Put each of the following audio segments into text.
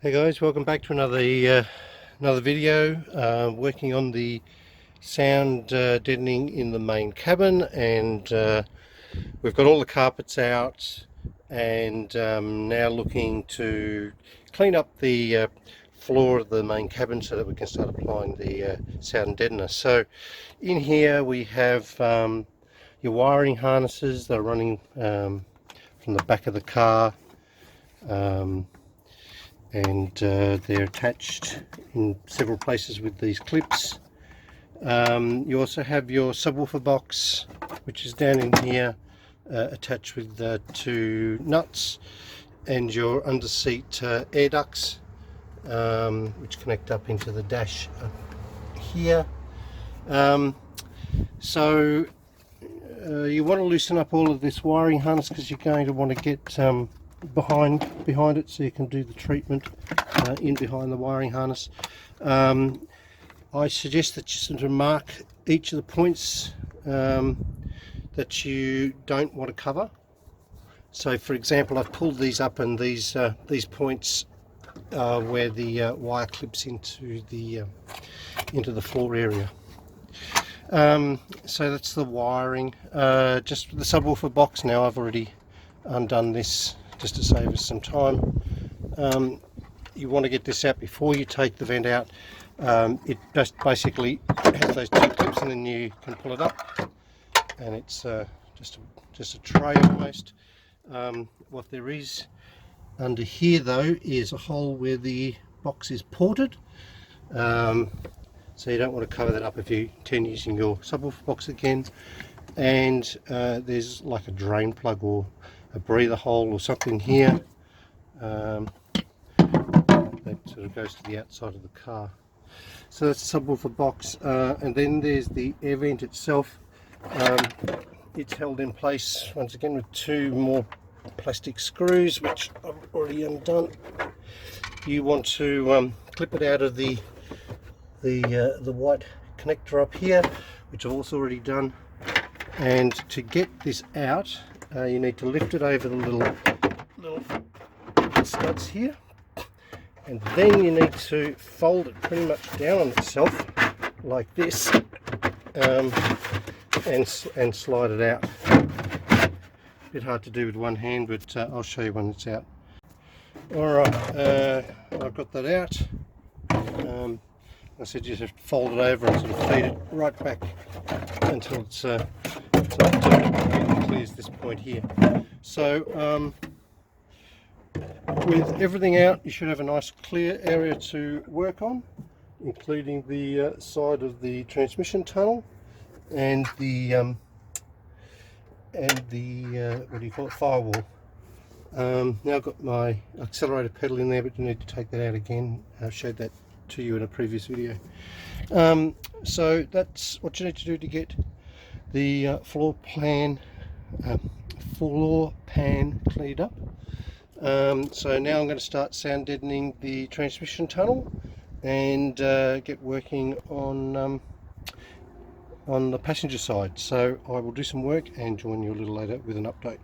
Hey guys, welcome back to another video. Working on the sound deadening in the main cabin, and we've got all the carpets out, and now looking to clean up the floor of the main cabin so that we can start applying the sound deadener. So in here we have your wiring harnesses. They're running from the back of the car. And they're attached in several places with these clips. You also have your subwoofer box, which is down in here, attached with two nuts, and your underseat air ducts, which connect up into the dash up here. So you want to loosen up all of this wiring harness, because you're going to want to get behind it so you can do the treatment in behind the wiring harness. I suggest that you sort of mark each of the points that you don't want to cover. So for example, I've pulled these up, and these points are where the wire clips into the floor area. So that's the wiring. Just the subwoofer box now, I've already undone this just to save us some time. You want to get this out before you take the vent out. It just basically has those two clips, and then you can pull it up, and it's just a tray almost. What there is under here though is a hole where the box is ported, so you don't want to cover that up if you intend using your subwoofer box again. And there's like a drain plug or a breather hole or something here that sort of goes to the outside of the car. So that's the subwoofer box, and then there's the air vent itself. It's held in place once again with two more plastic screws, which I've already undone. You want to clip it out of the white connector up here, which I've also already done. And to get this out, you need to lift it over the little studs here, and then you need to fold it pretty much down on itself like this, and slide it out. A bit hard to do with one hand, but I'll show you when it's out. Alright, I've got that out. I said you just have to fold it over and sort of feed it right back until it's clears this point here. So with everything out, you should have a nice clear area to work on, including the side of the transmission tunnel and the what do you call it, firewall. Now I've got my accelerator pedal in there, but you need to take that out again. I showed that to you in a previous video. So that's what you need to do to get the floor pan cleaned up. So now I'm going to start sound deadening the transmission tunnel, and get working on the passenger side. So I will do some work and join you a little later with an update.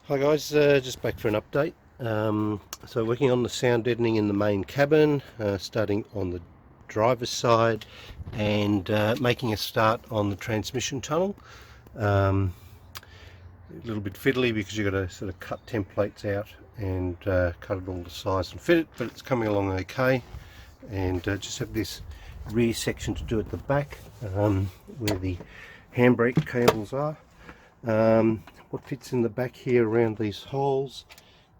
Hi guys, just back for an update. So working on the sound deadening in the main cabin, starting on the driver's side, and making a start on the transmission tunnel. A little bit fiddly because you've got to sort of cut templates out and cut it all to size and fit it, but it's coming along okay. And just have this rear section to do at the back, where the handbrake cables are. What fits in the back here around these holes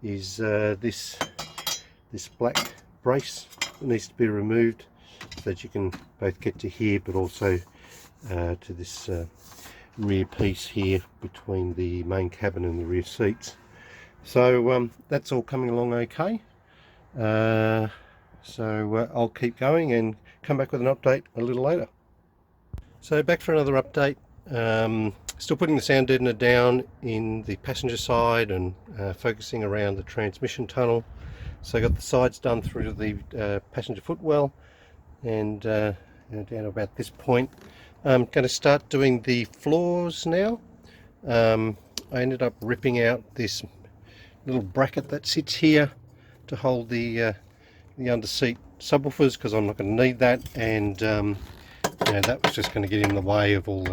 is this black brace that needs to be removed, so that you can both get to here, but also to this rear piece here between the main cabin and the rear seats. So that's all coming along okay. So I'll keep going and come back with an update a little later. So back for another update. Still putting the sound deadener down in the passenger side, and focusing around the transmission tunnel. So I got the sides done through to the passenger footwell, and down about this point. I'm going to start doing the floors now. I ended up ripping out this little bracket that sits here to hold the under-seat subwoofers, because I'm not going to need that, and that was just going to get in the way of all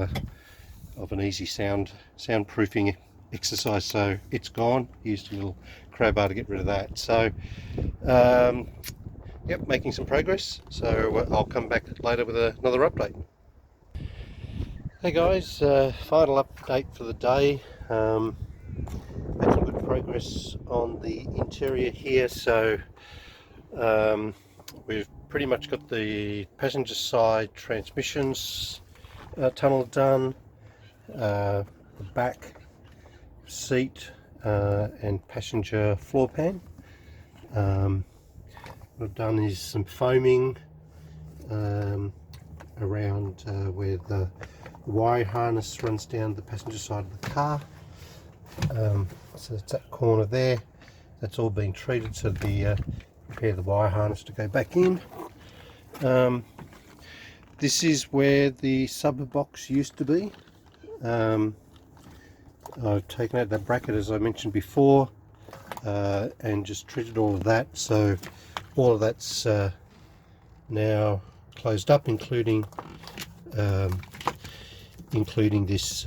of an easy soundproofing exercise, so it's gone. Used a little crowbar to get rid of that. So yep, making some progress, so I'll come back later with another update. Hey guys, final update for the day. Made some good progress on the interior here, so we've pretty much got the passenger side transmissions tunnel done, the back seat and passenger floor pan. What I've done is some foaming around where the wire harness runs down the passenger side of the car. So that's that corner there. That's all been treated, so prepare the wire harness to go back in. This is where the sub box used to be. I've taken out that bracket, as I mentioned before, and just treated all of that, so all of that's now closed up, including this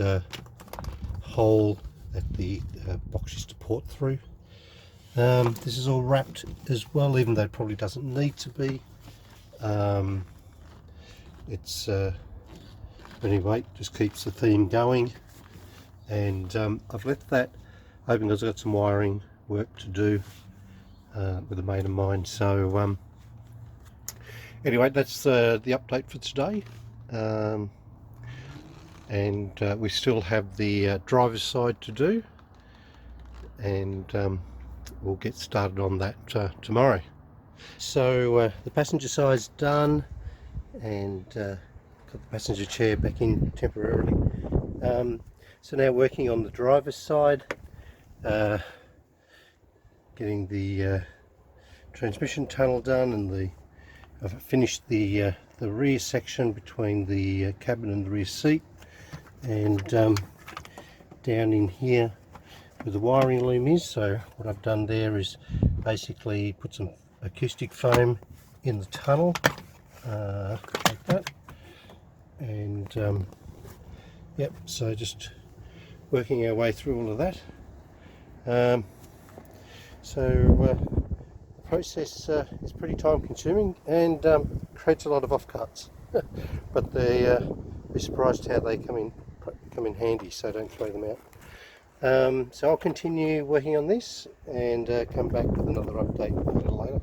hole that the box used to port through. This is all wrapped as well, even though it probably doesn't need to be. Anyway, just keeps the theme going, and I've left that open because I've got some wiring work to do with a mate of mine. So anyway, that's the update for today, and we still have the driver's side to do, and we'll get started on that tomorrow. So the passenger side's done, and got the passenger chair back in temporarily. So now working on the driver's side, getting the transmission tunnel done, and I've finished the rear section between the cabin and the rear seat, and down in here where the wiring loom is. So what I've done there is basically put some acoustic foam in the tunnel, like that, and yep, so just working our way through all of that. So the process is pretty time consuming, and creates a lot of off-cuts, but be surprised how they come in handy, so don't throw them out. So I'll continue working on this and come back with another update a little later.